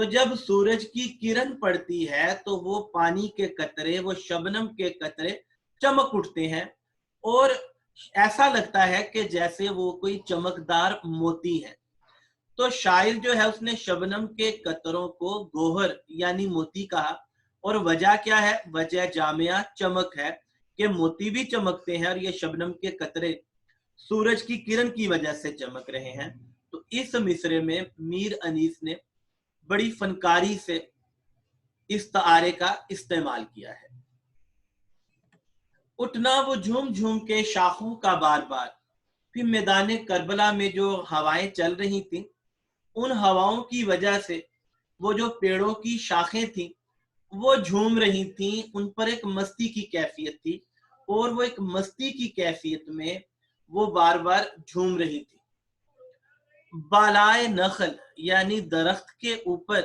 تو جب سورج کی کرن پڑتی ہے تو وہ پانی کے قطرے، وہ شبنم کے قطرے چمک اٹھتے ہیں اور ایسا لگتا ہے کہ جیسے وہ کوئی چمکدار موتی ہے۔ تو شاعر جو ہے اس نے شبنم کے قطروں کو گوہر یعنی موتی کہا، اور وجہ کیا ہے؟ وجہ جامعہ چمک ہے کہ موتی بھی چمکتے ہیں اور یہ شبنم کے قطرے سورج کی کرن کی وجہ سے چمک رہے ہیں۔ تو اس مصرے میں میر انیس نے بڑی فنکاری سے استعارے کا استعمال کیا ہے۔ اٹھنا وہ جھوم جھوم کے شاخوں کا بار بار، پھر میدان کربلا میں جو ہوائیں چل رہی تھیں ان ہواؤں کی وجہ سے وہ جو پیڑوں کی شاخیں تھیں وہ جھوم رہی تھیں، ان پر ایک مستی کی کیفیت تھی اور وہ ایک مستی کی کیفیت میں وہ بار بار جھوم رہی تھی۔ بالائے نخل یعنی درخت کے اوپر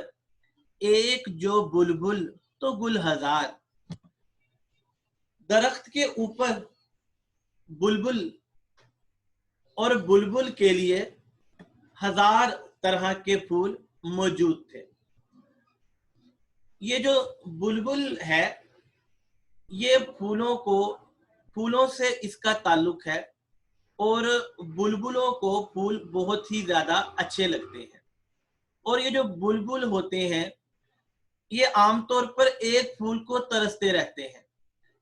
ایک جو بلبل تو گل ہزار، درخت کے اوپر بلبل اور بلبل کے لیے ہزار طرح کے پھول موجود تھے۔ یہ جو بلبل ہے یہ پھولوں سے اس کا تعلق ہے اور بلبلوں کو پھول بہت ہی زیادہ اچھے لگتے ہیں، اور یہ جو بلبل ہوتے ہیں یہ عام طور پر ایک پھول کو ترستے رہتے ہیں،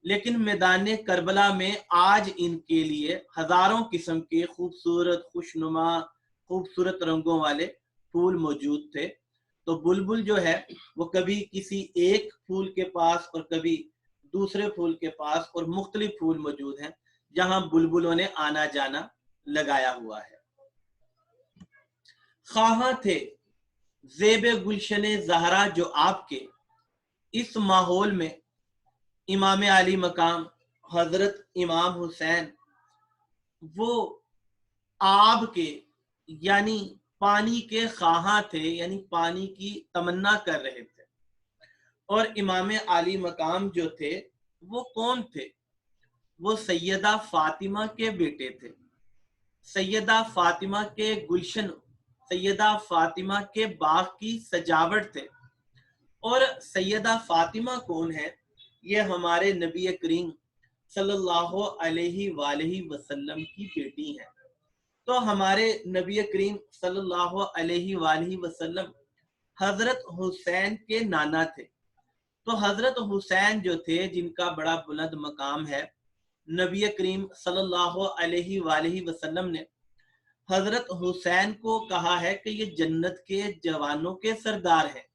لیکن میدان کربلا میں آج ان کے لیے ہزاروں قسم کے خوبصورت خوشنما خوبصورت رنگوں والے پھول موجود تھے۔ تو بلبل جو ہے وہ کبھی کسی ایک پھول کے پاس اور کبھی دوسرے پھول کے پاس، اور مختلف پھول موجود ہیں جہاں بلبلوں نے آنا جانا لگایا ہوا ہے۔ خواہاں تھے زیب گلشن زہرا جو آپ کے، اس ماحول میں امام علی مقام حضرت امام حسین وہ آب کے یعنی پانی کے خواہاں تھے، یعنی پانی کی تمنا کر رہے تھے۔ اور امام علی مقام جو تھے وہ کون تھے؟ وہ سیدہ فاطمہ کے بیٹے تھے، سیدہ فاطمہ کے گلشن، سیدہ فاطمہ کے باغ کی سجاوٹ تھے۔ اور سیدہ فاطمہ کون ہے؟ یہ ہمارے نبی کریم صلی اللہ علیہ وآلہ وسلم کی بیٹی ہیں۔ تو ہمارے نبی کریم صلی اللہ علیہ وآلہ وسلم حضرت حسین کے نانا تھے۔ تو حضرت حسین جو تھے جن کا بڑا بلند مقام ہے، نبی کریم صلی اللہ علیہ وآلہ وسلم نے حضرت حسین کو کہا ہے کہ یہ جنت کے جوانوں کے سردار ہیں۔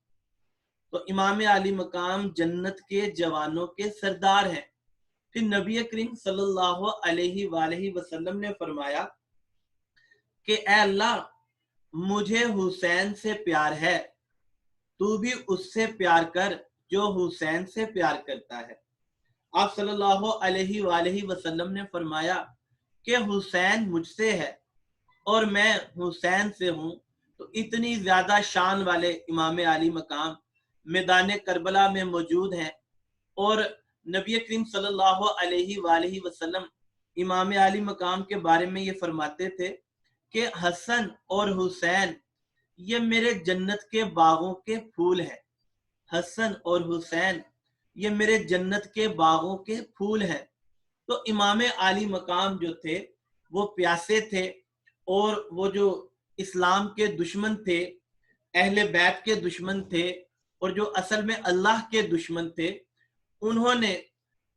تو امام علی مقام جنت کے جوانوں کے سردار ہیں۔ پھر نبی کریم صلی اللہ علیہ وآلہ وسلم نے فرمایا کہ اے اللہ مجھے حسین سے پیار ہے، تو بھی اس سے پیار کر جو حسین سے پیار کرتا ہے۔ آپ صلی اللہ علیہ وآلہ وسلم نے فرمایا کہ حسین مجھ سے ہے اور میں حسین سے ہوں۔ تو اتنی زیادہ شان والے امام علی مقام میدان کربلا میں موجود ہیں، اور نبی کریم صلی اللہ علیہ وآلہ وسلم امام علی مقام کے بارے میں یہ فرماتے تھے کہ حسن اور حسین یہ میرے جنت کے باغوں کے پھول ہیں، حسن اور حسین یہ میرے جنت کے باغوں کے پھول ہیں۔ تو امام علی مقام جو تھے وہ پیاسے تھے، اور وہ جو اسلام کے دشمن تھے، اہل بیت کے دشمن تھے، اور جو اصل میں اللہ کے دشمن تھے، انہوں نے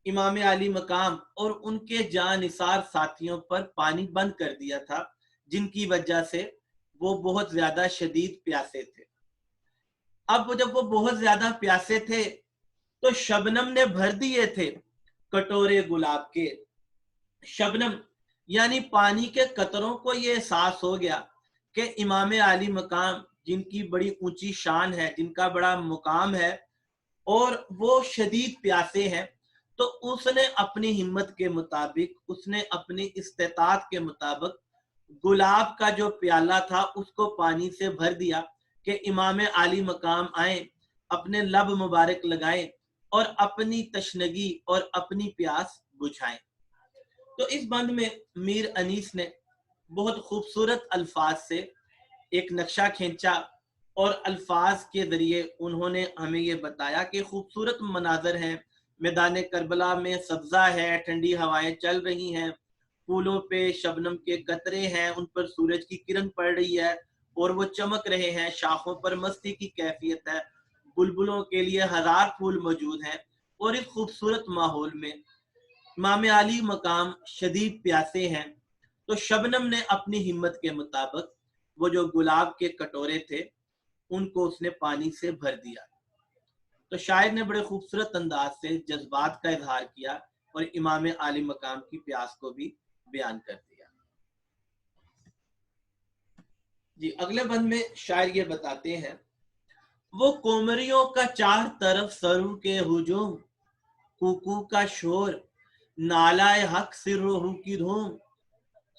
امام علی مقام اور ان کے جانثار ساتھیوں پر پانی بند کر دیا تھا، جن کی وجہ سے وہ بہت زیادہ شدید پیاسے تھے۔ اب جب وہ بہت زیادہ پیاسے تھے تو شبنم نے بھر دیے تھے کٹورے گلاب کے۔ شبنم یعنی پانی کے قطروں کو یہ احساس ہو گیا کہ امام علی مقام جن کی بڑی اونچی شان ہے، جن کا بڑا مقام ہے، اور وہ شدید پیاسے ہیں، تو اس نے اپنی ہمت کے مطابق، اس نے اپنی استطاعت کے مطابق گلاب کا جو پیالہ تھا اس کو پانی سے بھر دیا کہ امام علی مقام آئیں، اپنے لب مبارک لگائیں اور اپنی تشنگی اور اپنی پیاس بجھائیں۔ تو اس بند میں میر انیس نے بہت خوبصورت الفاظ سے ایک نقشہ کھینچا اور الفاظ کے ذریعے انہوں نے ہمیں یہ بتایا کہ خوبصورت مناظر ہیں، میدان کربلا میں سبزہ ہے، ٹھنڈی ہوائیں چل رہی ہیں، پھولوں پہ شبنم کے قطرے ہیں، ان پر سورج کی کرن پڑ رہی ہے اور وہ چمک رہے ہیں، شاخوں پر مستی کی کیفیت ہے، بلبلوں کے لیے ہزار پھول موجود ہیں۔ اور اس خوبصورت ماحول میں امام علی مقام شدید پیاسے ہیں، تو شبنم نے اپنی ہمت کے مطابق وہ جو گلاب کے کٹورے تھے ان کو اس نے پانی سے بھر دیا۔ تو شاعر نے بڑے خوبصورت انداز سے جذبات کا اظہار کیا اور امام علی مقام کی پیاس کو بھی بیان کر دیا۔ جی اگلے بند میں شاعر یہ بتاتے ہیں، وہ کومریوں کا چار طرف سرو کے ہجوم، کوکو کا شور، نالائے حق سر روح کی دھوم،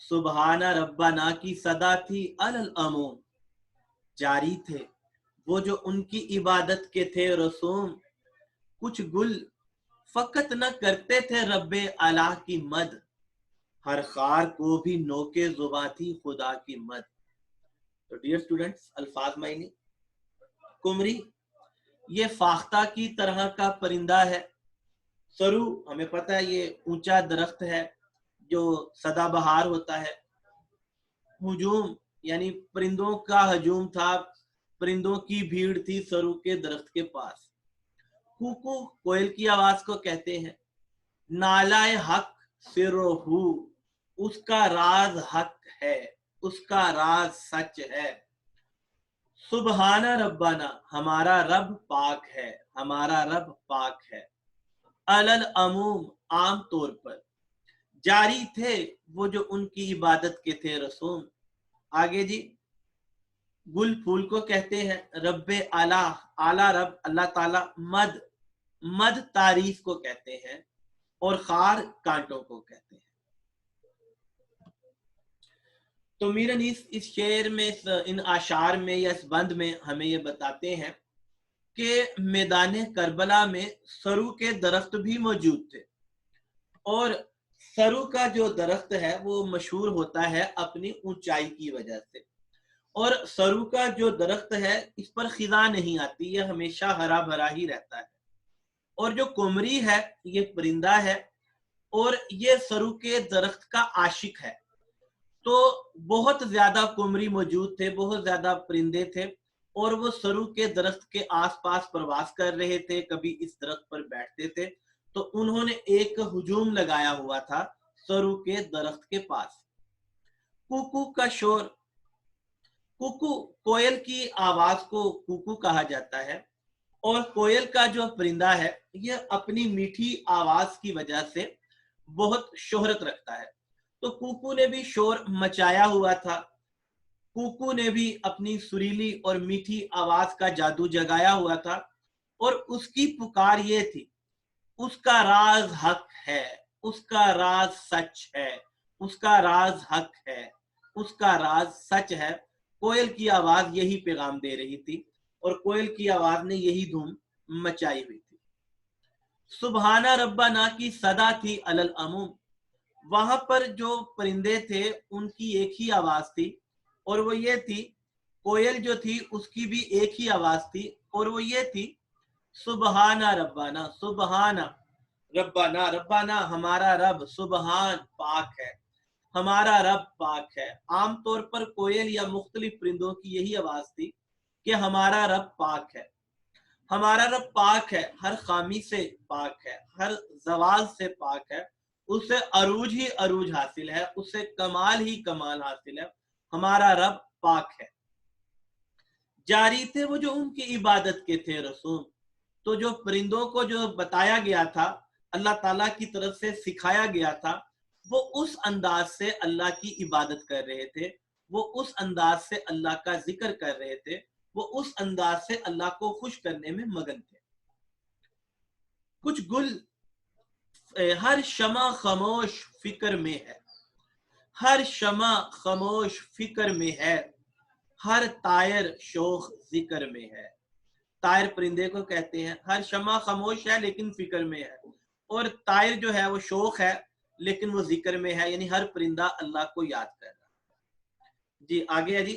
سبحانہ ربنا کی صدا تھی العموم، جاری تھے وہ جو ان کی عبادت کے تھے رسوم، کچھ گل فقط نہ کرتے تھے رب الہ کی مد، ہر خار کو بھی نوکے زباں تھی خدا کی مد۔ تو ڈیئر اسٹوڈنٹس، الفاظ معنی، کمری یہ فاختہ کی طرح کا پرندہ ہے، سرو ہمیں پتہ ہے یہ اونچا درخت ہے جو سدا بہار ہوتا ہے، ہجوم یعنی پرندوں کا ہجوم تھا، پرندوں کی بھیڑ تھی سرو کے درخت کے پاس، کوکو کوئل کی آواز کو کہتے ہیں، نالائے حق سرہو اس کا راز حق ہے، اس کا راز سچ ہے، سبحانہ ربنا ہمارا رب پاک ہے، ہمارا رب پاک ہے، العموم عام طور پر، جاری تھے وہ جو ان کی عبادت کے تھے رسوم۔ آگے جی، گل پھول کو کہتے ہیں، رب اعلیٰ اعلیٰ رب اللہ تعالی، مد مد تعریف کو کہتے ہیں، اور خار کانٹوں کو کہتے ہیں۔ تو میر انیس اس شعر میں، ان اشعار میں یا اس بند میں ہمیں یہ بتاتے ہیں کہ میدان کربلا میں سرو کے درخت بھی موجود تھے، اور سرو کا جو درخت ہے وہ مشہور ہوتا ہے اپنی اونچائی کی وجہ سے، اور سرو کا جو درخت ہے اس پر خزاں نہیں آتی، یہ ہمیشہ ہرا بھرا ہی رہتا ہے، اور جو کمری ہے یہ پرندہ ہے اور یہ سرو کے درخت کا عاشق ہے، تو بہت زیادہ کمری موجود تھے، بہت زیادہ پرندے تھے، اور وہ سرو کے درخت کے آس پاس پرواز کر رہے تھے، کبھی اس درخت پر بیٹھتے تھے، تو انہوں نے ایک ہجوم لگایا ہوا تھا سرو کے درخت کے پاس۔ کوکو کا شور، کوکو کوئل کی آواز کو کوکو کہا جاتا ہے، اور کوئل کا جو پرندہ ہے یہ اپنی میٹھی آواز کی وجہ سے بہت شہرت رکھتا ہے، تو کوکو نے بھی شور مچایا ہوا تھا، کوکو نے بھی اپنی سریلی اور میٹھی آواز کا جادو جگایا ہوا تھا، اور اس کی پکار یہ تھی، اس کا راز حق ہے، اس کا راز سچ ہے، اس کا راز حق ہے، اس کا راز سچ ہے۔ کوئل کی آواز یہی پیغام دے رہی تھی، اور کوئل کی آواز نے یہی دھوم مچائی ہوئی تھی۔ سبحانہ ربنا کی صدا تھی العموم، وہاں پر جو پرندے تھے ان کی ایک ہی آواز تھی، اور وہ یہ تھی، کوئل جو تھی اس کی بھی ایک ہی آواز تھی، اور وہ یہ تھی، سبحانہ ربنا، سبحانہ ربنا، ربنا ہمارا رب، سبحان پاک ہے، ہمارا رب پاک ہے۔ عام طور پر کوئل یا مختلف پرندوں کی یہی آواز تھی کہ ہمارا رب پاک ہے، ہمارا رب پاک ہے، ہر خامی سے پاک ہے، ہر زوال سے پاک ہے، اس سے عروج ہی عروج حاصل ہے، اس سے کمال ہی کمال حاصل ہے، ہمارا رب پاک ہے۔ جاری تھے وہ جو ان کی عبادت کے تھے رسوم، تو جو پرندوں کو جو بتایا گیا تھا، اللہ تعالیٰ کی طرف سے سکھایا گیا تھا، وہ اس انداز سے اللہ کی عبادت کر رہے تھے، وہ اس انداز سے اللہ کا ذکر کر رہے تھے، وہ اس انداز سے اللہ کو خوش کرنے میں مگن تھے۔ کچھ گل، ہر شمع خاموش فکر میں ہے، ہر شمع خاموش فکر میں ہے، ہر طائر شوق ذکر میں ہے، طائر پرندے کو کہتے ہیں، ہر شمع خاموش ہے لیکن فکر میں ہے، اور طائر جو ہے وہ شوق ہے لیکن وہ ذکر میں ہے، یعنی ہر پرندہ اللہ کو یاد کر رہا ہے۔ جی آگے ہے جی،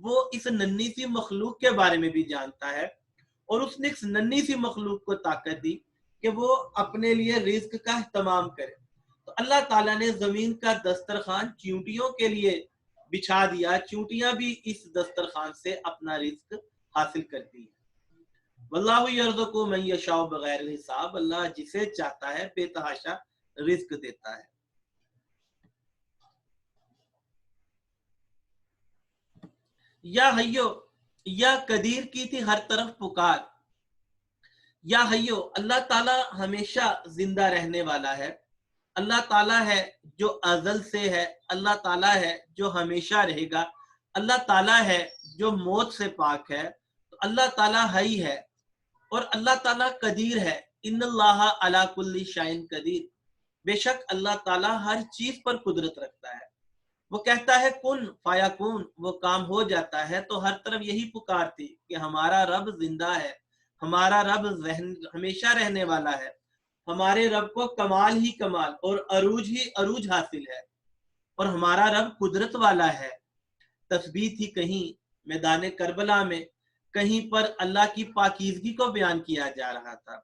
وہ اس ننھی سی مخلوق کے بارے میں بھی جانتا ہے، اور اس نے اس ننھی سی مخلوق کو طاقت دی کہ وہ اپنے لیے رزق کا اہتمام کرے۔ تو اللہ تعالیٰ نے زمین کا دسترخوان چیونٹیوں کے لیے بچھا دیا، چیونٹیاں بھی اس دسترخوان سے اپنا رزق حاصل کرتی ہیں۔ واللہ یرزق من یشاء بغیر حساب، اللہ جسے چاہتا ہے بے تحاشا رزق دیتا ہے۔ یا حیو، یا قدیر کی تھی ہر طرف پکار، یا حیو، اللہ تعالیٰ ہمیشہ زندہ رہنے والا ہے، اللہ تعالیٰ ہے جو ازل سے ہے، اللہ تعالیٰ ہے جو ہمیشہ رہے گا، اللہ تعالیٰ ہے جو موت سے پاک ہے، تو اللہ تعالیٰ حی ہے، اور اللہ تعالیٰ قدیر ہے۔ ان اللہ علی کل شیء قدیر، بے شک اللہ تعالیٰ ہر چیز پر قدرت رکھتا ہے۔ وہ کہتا ہے کن فیکون، وہ کام ہو جاتا ہے، تو ہر طرف یہی پکار تھی کہ ہمارا رب زندہ ہے، ہمارا رب ہمیشہ رہنے والا ہے، ہمارے رب کو کمال ہی کمال اور عروج ہی عروج حاصل ہے، اور ہمارا رب قدرت والا ہے۔ تثبیت ہی کہیں میدان کربلا میں کہیں پر اللہ کی پاکیزگی کو بیان کیا جا رہا تھا،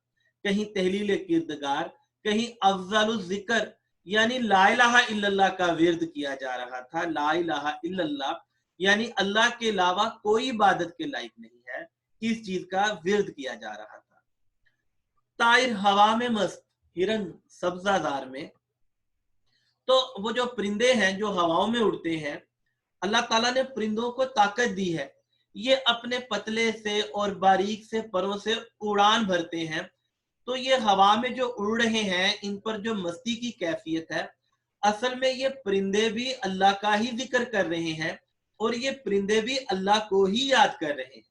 کہیں تحلیل کردگار، کہیں افضل الذکر یعنی لا الہ الا اللہ کا ورد کیا جا رہا تھا۔ لا الہ الا اللہ یعنی اللہ کے علاوہ کوئی عبادت کے لائق نہیں ہے، اس چیز کا ورد کیا جا رہا تھا۔ طائر ہوا میں مست، ہرن سبزہ زار میں، تو وہ جو پرندے ہیں جو ہواؤں میں اڑتے ہیں، اللہ تعالیٰ نے پرندوں کو طاقت دی ہے، یہ اپنے پتلے سے اور باریک سے پروں سے اڑان بھرتے ہیں، تو یہ ہوا میں جو اڑ رہے ہیں ان پر جو مستی کی کیفیت ہے، اصل میں یہ پرندے بھی اللہ کا ہی ذکر کر رہے ہیں، اور یہ پرندے بھی اللہ کو ہی یاد کر رہے ہیں۔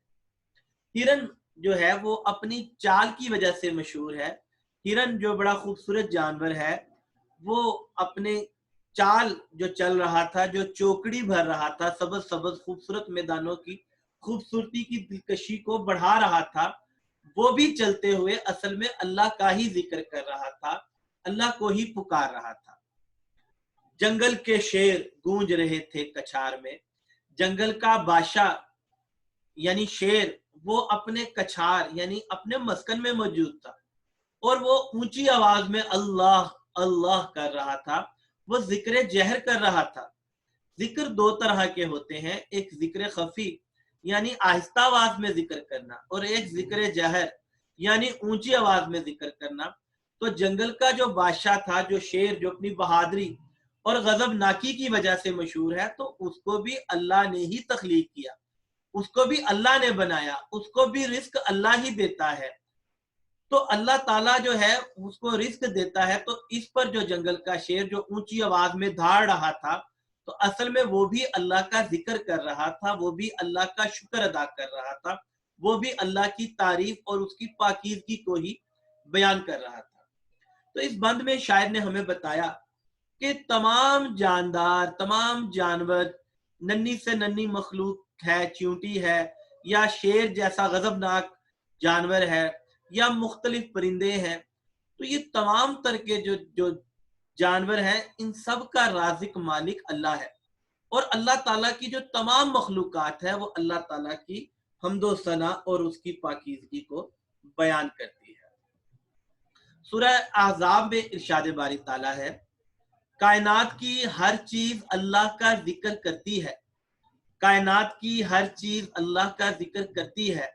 ہرن جو ہے وہ اپنی چال کی وجہ سے مشہور ہے۔ ہرن جو بڑا خوبصورت جانور ہے، وہ اپنے چال جو چل رہا تھا، جو چوکڑی بھر رہا تھا، سبز سبز خوبصورت میدانوں کی خوبصورتی کی دلکشی کو بڑھا رہا تھا، وہ بھی چلتے ہوئے اصل میں اللہ کا ہی ذکر کر رہا تھا، اللہ کو ہی پکار رہا تھا۔ جنگل کے شیر گونج رہے تھے کچھار میں، جنگل کا بادشاہ یعنی شیر وہ اپنے کچھار یعنی اپنے مسکن میں موجود تھا، اور وہ اونچی آواز میں اللہ اللہ کر رہا تھا، وہ ذکر جہر کر رہا تھا۔ ذکر دو طرح کے ہوتے ہیں، ایک ذکر خفی یعنی آہستہ آواز میں ذکر کرنا، اور ایک ذکر جہر یعنی اونچی آواز میں ذکر کرنا۔ تو جنگل کا جو بادشاہ تھا، جو شیر جو اپنی بہادری اور غضب ناکی کی وجہ سے مشہور ہے، تو اس کو بھی اللہ نے ہی تخلیق کیا، اس کو بھی اللہ نے بنایا، اس کو بھی رزق اللہ ہی دیتا ہے۔ تو اللہ تعالیٰ جو ہے اس کو رزق دیتا ہے، تو اس پر جو جنگل کا شیر جو اونچی آواز میں دھاڑ رہا تھا، تو اصل میں وہ بھی اللہ کا ذکر کر رہا تھا، وہ بھی اللہ کا شکر ادا کر رہا تھا، وہ بھی اللہ کی تعریف اور اس کی پاکیزگی کو ہی بیان کر رہا تھا۔ تو اس بند میں شاعر نے ہمیں بتایا کہ تمام جاندار، تمام جانور، ننھی سے ننھی مخلوق ہے، چیونٹی ہے، یا شیر جیسا غضبناک جانور ہے، یا مختلف پرندے ہیں، تو یہ تمام طرح کے جو جانور ہیں، ان سب کا رازق مالک اللہ ہے، اور اللہ تعالیٰ کی جو تمام مخلوقات ہے وہ اللہ تعالیٰ کی حمد و ثنا اور اس کی پاکیزگی کو بیان کرتی ہے۔ سورہ احزاب میں ارشاد باری تعالیٰ ہے، کائنات کی ہر چیز اللہ کا ذکر کرتی ہے، کائنات کی ہر چیز اللہ کا ذکر کرتی ہے،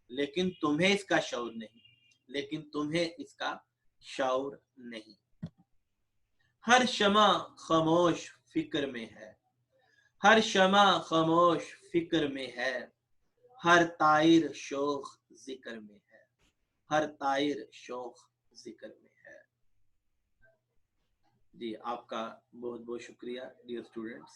لیکن تمہیں اس کا شعور نہیں، لیکن تمہیں اس کا شعور نہیں۔ ہر شمع خاموش فکر میں ہے، ہر شمع خاموش فکر میں ہے، ہر طائر شوق ذکر میں ہے، ہر طائر شوق ذکر میں ہے۔ جی آپ کا بہت بہت شکریہ ڈیئر اسٹوڈنٹس۔